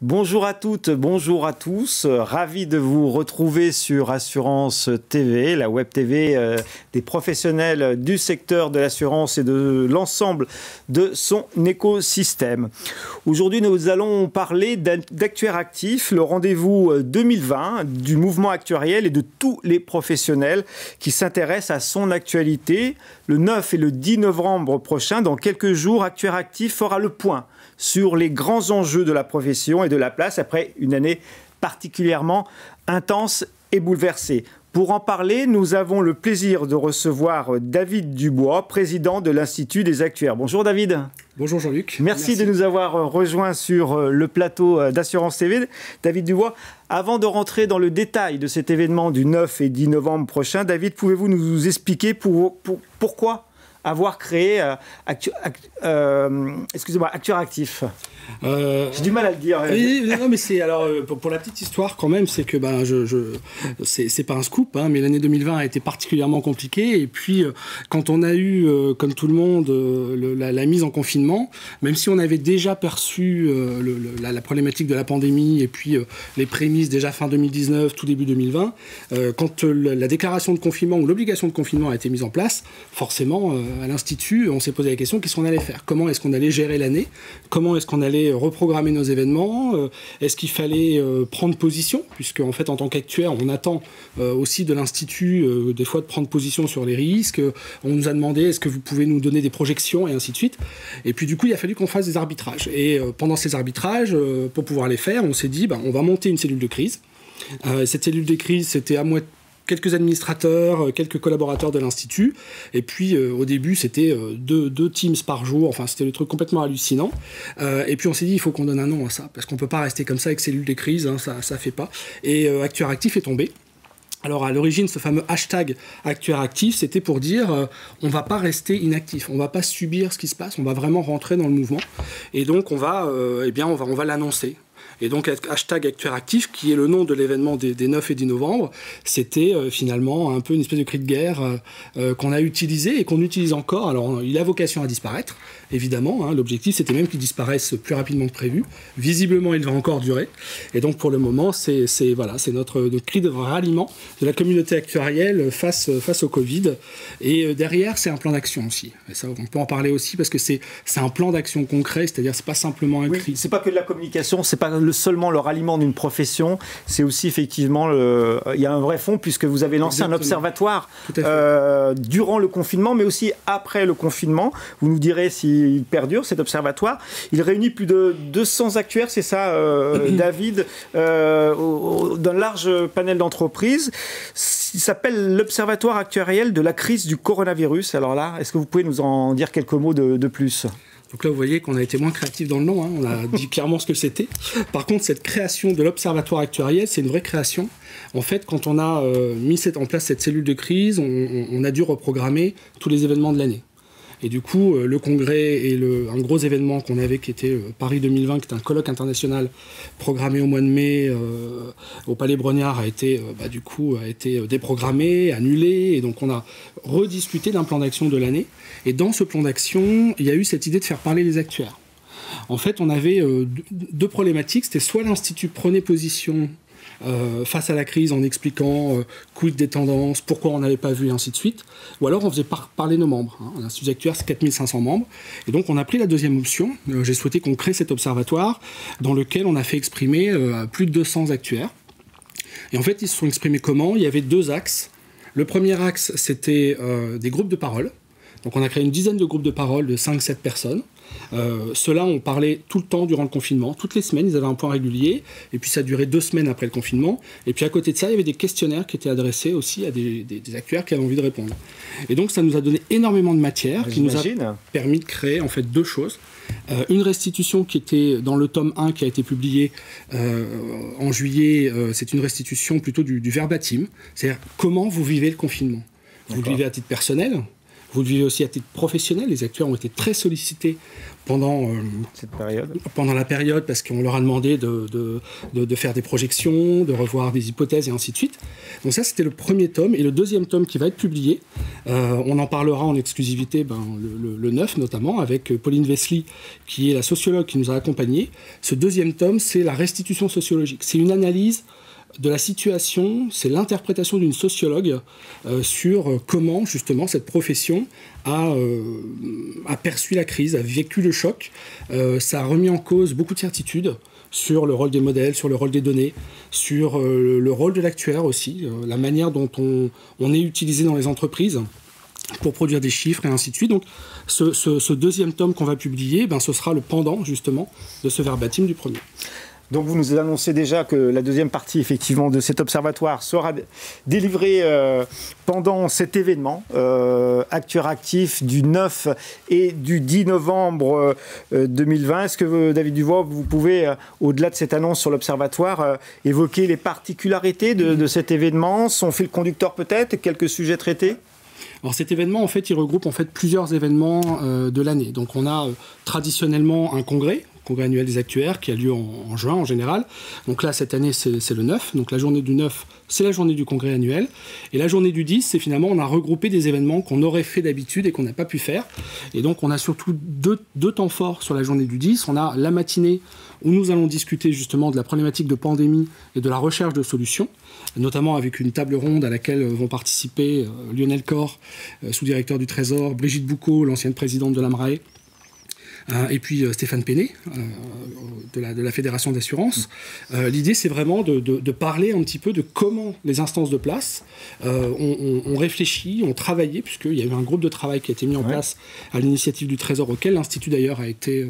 Bonjour à toutes, bonjour à tous. Ravi de vous retrouver sur Assurance TV, la web TV des professionnels du secteur de l'assurance et de l'ensemble de son écosystème. Aujourd'hui, nous allons parler d'Actuaire Actif, le rendez-vous 2020 du mouvement actuariel et de tous les professionnels qui s'intéressent à son actualité. Le 9 et le 10 novembre prochain, dans quelques jours, Actuaire Actif fera le point sur les grands enjeux de la profession et de la place après une année particulièrement intense et bouleversée. Pour en parler, nous avons le plaisir de recevoir David Dubois, président de l'Institut des actuaires. Bonjour David. Bonjour Jean-Luc. Merci de nous avoir rejoints sur le plateau d'Assurance TV. David Dubois, avant de rentrer dans le détail de cet événement du 9 et 10 novembre prochain, David, pouvez-vous nous expliquer pourquoi avoir créé Actuaire Actif? J'ai du mal à le dire. Oui, non, mais c'est alors pour la petite histoire quand même, c'est que c'est pas un scoop, hein, mais l'année 2020 a été particulièrement compliquée. Et puis quand on a eu, comme tout le monde, la mise en confinement, même si on avait déjà perçu la problématique de la pandémie et puis les prémices déjà fin 2019, tout début 2020, quand la déclaration de confinement ou l'obligation de confinement a été mise en place, forcément à l'Institut, on s'est posé la question qu'est-ce qu'on allait faire, comment est-ce qu'on allait gérer l'année, comment est-ce qu'on allait reprogrammer nos événements, est-ce qu'il fallait prendre position, puisque en fait en tant qu'actuaire on attend aussi de l'Institut des fois de prendre position sur les risques, on nous a demandé est-ce que vous pouvez nous donner des projections et ainsi de suite, et puis du coup il a fallu qu'on fasse des arbitrages, et pendant ces arbitrages pour pouvoir les faire on s'est dit on va monter une cellule de crise. Cette cellule de crise c'était à moi quelques administrateurs, quelques collaborateurs de l'Institut. Et puis, au début, c'était deux Teams par jour. Enfin, c'était le truc complètement hallucinant. Et puis, on s'est dit, il faut qu'on donne un nom à ça. Parce qu'on ne peut pas rester comme ça avec cellule de crise. Hein, ça ne fait pas. Et Actuaire Actif est tombé. Alors, à l'origine, ce fameux hashtag Actuaire Actif, c'était pour dire on ne va pas rester inactif. On ne va pas subir ce qui se passe. On va vraiment rentrer dans le mouvement. Et donc, on va l'annoncer. Et donc, hashtag Actuaire Actif, qui est le nom de l'événement des 9 et 10 novembre, c'était finalement un peu une espèce de cri de guerre qu'on a utilisé et qu'on utilise encore. Alors, il a vocation à disparaître, évidemment. Hein, l'objectif, c'était même qu'il disparaisse plus rapidement que prévu. Visiblement, il va encore durer. Et donc, pour le moment, c'est notre cri de ralliement de la communauté actuarielle face au Covid. Et derrière, c'est un plan d'action aussi. Et ça, on peut en parler aussi parce que c'est un plan d'action concret, c'est-à-dire c'est pas simplement un cri. C'est pas que de la communication, c'est pas seulement le ralliement d'une profession, c'est aussi effectivement, il y a un vrai fond puisque vous avez lancé un observatoire durant le confinement, mais aussi après le confinement. Vous nous direz s'il perdure cet observatoire. Il réunit plus de 200 actuaires, c'est ça, David, d'un large panel d'entreprises. Il s'appelle l'Observatoire actuariel de la crise du coronavirus. Alors là, est-ce que vous pouvez nous en dire quelques mots de plus ? Donc là, vous voyez qu'on a été moins créatif dans le nom, hein. On a dit clairement ce que c'était. Par contre, cette création de l'Observatoire actuariel, c'est une vraie création. En fait, quand on a mis en place cette cellule de crise, on a dû reprogrammer tous les événements de l'année. Et du coup, le congrès et un gros événement qu'on avait qui était Paris 2020, qui est un colloque international programmé au mois de mai au Palais Brongniart, a été déprogrammé, annulé. Et donc, on a rediscuté d'un plan d'action de l'année. Et dans ce plan d'action, il y a eu cette idée de faire parler les actuaires. En fait, on avait deux problématiques. C'était soit l'Institut prenait position face à la crise en expliquant quid des tendances, pourquoi on n'avait pas vu et ainsi de suite, ou alors on faisait parler nos membres. Hein. L'Institut actuaire, c'est 4500 membres, et donc on a pris la deuxième option. J'ai souhaité qu'on crée cet observatoire dans lequel on a fait exprimer plus de 200 actuaires. Et en fait, ils se sont exprimés comment ? Il y avait deux axes. Le premier axe, c'était des groupes de parole. Donc on a créé une dizaine de groupes de parole de 5-7 personnes. Ceux-là ont parlé tout le temps durant le confinement. Toutes les semaines, ils avaient un point régulier. Et puis ça durait 2 semaines après le confinement. Et puis à côté de ça, il y avait des questionnaires qui étaient adressés aussi à des actuaires qui avaient envie de répondre. Et donc ça nous a donné énormément de matière qui nous a permis de créer en fait deux choses. Une restitution qui était dans le tome 1 qui a été publié en juillet. C'est une restitution plutôt du verbatim. C'est-à-dire comment vous vivez le confinement. Vous le vivez à titre personnel. vous le vivez aussi à titre professionnel. Les actuaires ont été très sollicités pendant la période parce qu'on leur a demandé de faire des projections, de revoir des hypothèses et ainsi de suite. Donc ça, c'était le premier tome. Et le deuxième tome qui va être publié, on en parlera en exclusivité le 9 notamment, avec Pauline Vesely, qui est la sociologue qui nous a accompagnés. Ce deuxième tome, c'est la restitution sociologique. C'est une analyse de la situation, c'est l'interprétation d'une sociologue sur comment justement cette profession a perçu la crise, a vécu le choc. Ça a remis en cause beaucoup de certitudes sur le rôle des modèles, sur le rôle des données, sur le rôle de l'actuaire aussi, la manière dont on est utilisé dans les entreprises pour produire des chiffres et ainsi de suite. Donc ce deuxième tome qu'on va publier, ce sera le pendant justement de ce verbatim du premier. Donc vous nous annoncez déjà que la deuxième partie effectivement de cet observatoire sera délivrée pendant cet événement Actuaire Actif du 9 et du 10 novembre 2020. Est-ce que David Duvois, vous pouvez, au-delà de cette annonce sur l'observatoire, évoquer les particularités de cet événement, son fil conducteur peut-être, quelques sujets traités ? Alors cet événement, en fait, il regroupe plusieurs événements de l'année. Donc on a traditionnellement un congrès annuel des actuaires qui a lieu en juin en général. Donc là, cette année, c'est le 9. Donc la journée du 9, c'est la journée du congrès annuel. Et la journée du 10, c'est finalement, on a regroupé des événements qu'on aurait fait d'habitude et qu'on n'a pas pu faire. Et donc on a surtout deux temps forts sur la journée du 10. On a la matinée où nous allons discuter justement de la problématique de pandémie et de la recherche de solutions, notamment avec une table ronde à laquelle vont participer Lionel Corr, sous-directeur du Trésor, Brigitte Boucaud, l'ancienne présidente de l'AMRAE, et puis Stéphane Péné, de la Fédération d'assurance. L'idée, c'est vraiment de parler un petit peu de comment les instances de place ont réfléchi, ont travaillé, puisqu'il y a eu un groupe de travail qui a été mis en place à l'initiative du Trésor, auquel l'Institut d'ailleurs a été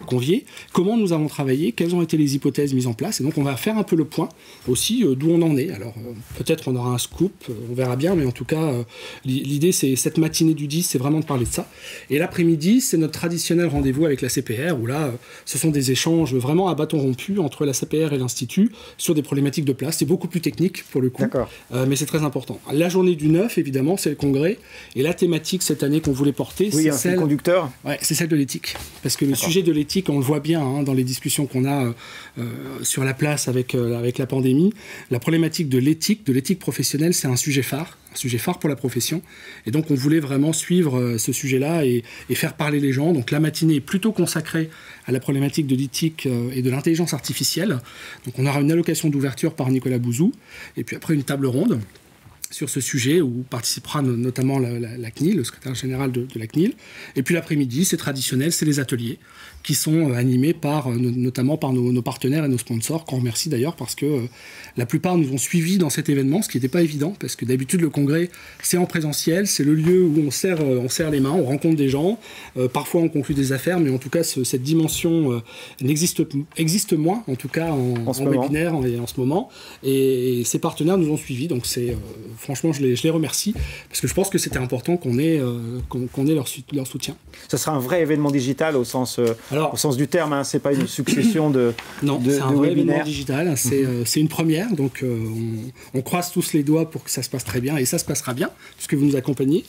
convié. Comment nous avons travaillé, quelles ont été les hypothèses mises en place, et donc on va faire un peu le point aussi d'où on en est. Alors peut-être on aura un scoop, on verra bien, mais en tout cas, l'idée, c'est cette matinée du 10, c'est vraiment de parler de ça. Et l'après-midi, c'est notre traditionnel rendez-vous avec la CPR, où là, ce sont des échanges vraiment à bâton rompu entre la CPR et l'Institut sur des problématiques de place. C'est beaucoup plus technique pour le coup, mais c'est très important. La journée du 9, évidemment, c'est le congrès, et la thématique cette année qu'on voulait porter, c'est celle conducteur. Ouais, c'est celle de l'éthique, parce que le sujet de l'éthique, on le voit bien dans les discussions qu'on a sur la place avec la pandémie. La problématique de l'éthique professionnelle, c'est un sujet phare pour la profession. Et donc, on voulait vraiment suivre ce sujet-là et faire parler les gens. Donc, la matinée est plutôt consacrée à la problématique de l'éthique et de l'intelligence artificielle. Donc, on aura une allocation d'ouverture par Nicolas Bouzou. Et puis après, une table ronde sur ce sujet où participera notamment la CNIL, le secrétaire général de la CNIL. Et puis l'après-midi, c'est traditionnel, c'est les ateliers qui sont animés notamment par nos partenaires et nos sponsors, qu'on remercie d'ailleurs parce que la plupart nous ont suivis dans cet événement, ce qui n'était pas évident, parce que d'habitude le congrès, c'est en présentiel, c'est le lieu où on serre les mains, on rencontre des gens, parfois on conclut des affaires, mais en tout cas cette dimension existe moins, en tout cas en webinaire en ce moment, et ces partenaires nous ont suivis, donc franchement je les remercie, parce que je pense que c'était important qu'on ait leur soutien. Ce sera un vrai événement digital au sens du terme, hein. C'est pas une succession de Non, c'est un vrai événement digital, c'est une première, donc on croise tous les doigts pour que ça se passe très bien, et ça se passera bien, puisque vous nous accompagnez.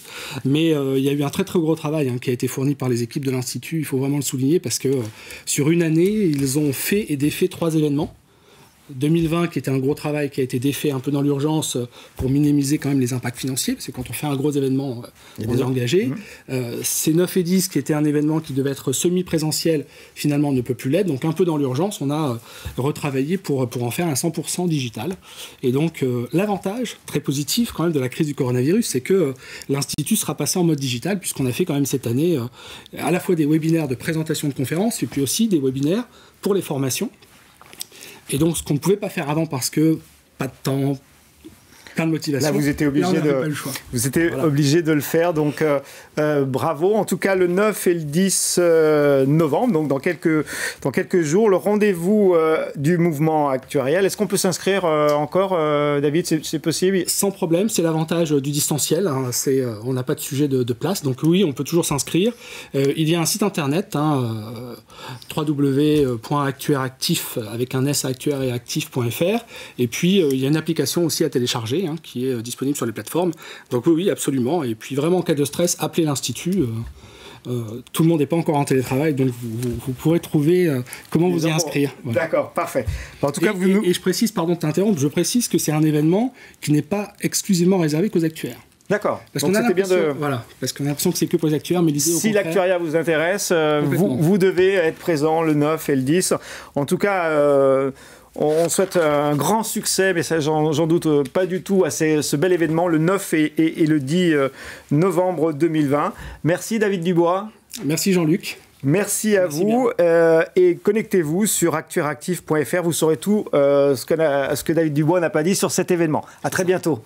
Mais il y a eu un très très gros travail qui a été fourni par les équipes de l'Institut, il faut vraiment le souligner, parce que sur une année, ils ont fait et défait 3 événements. 2020 qui était un gros travail qui a été défait un peu dans l'urgence pour minimiser quand même les impacts financiers, parce que quand on fait un gros événement, on est engagé. C'est 9 et 10 qui était un événement qui devait être semi-présentiel, finalement ne peut plus l'être, donc un peu dans l'urgence, on a retravaillé pour en faire un 100% digital. Et donc l'avantage très positif quand même de la crise du coronavirus, c'est que l'Institut sera passé en mode digital, puisqu'on a fait quand même cette année à la fois des webinaires de présentation de conférences, et puis aussi des webinaires pour les formations. Et donc, ce qu'on ne pouvait pas faire avant parce que pas de temps, plein de motivation. Là, vous étiez obligé de le faire. Donc, bravo. En tout cas, le 9 et le 10 novembre, donc dans quelques jours, le rendez-vous du mouvement actuariel. Est-ce qu'on peut s'inscrire encore, David? C'est possible? Sans problème. C'est l'avantage du distanciel. On n'a pas de sujet de place. Donc oui, on peut toujours s'inscrire. Il y a un site internet, www.actuaireactif avec un s actuaire et actif.fr. Et puis, il y a une application aussi à télécharger. TV, hein, qui est disponible sur les plateformes. Donc oui, absolument. Et puis vraiment, en cas de stress, appelez l'Institut. Tout le monde n'est pas encore en télétravail, donc vous pourrez trouver comment vous y inscrire. Voilà. D'accord, parfait. En tout cas, et je précise, pardon de t'interrompre, je précise que c'est un événement qui n'est pas exclusivement réservé qu'aux actuaires. D'accord. Parce qu'on a l'impression que c'est que pour les actuaires, mais l'idée, si l'actuariat vous intéresse, vous devez être présent le 9 et le 10. En tout cas, on souhaite un grand succès, mais ça, j'en doute pas du tout, à ce bel événement, le 9 et le 10 novembre 2020. Merci David Dubois. Merci Jean-Luc. Merci à vous et connectez-vous sur actuairactif.fr. Vous saurez tout ce que David Dubois n'a pas dit sur cet événement. À très bientôt.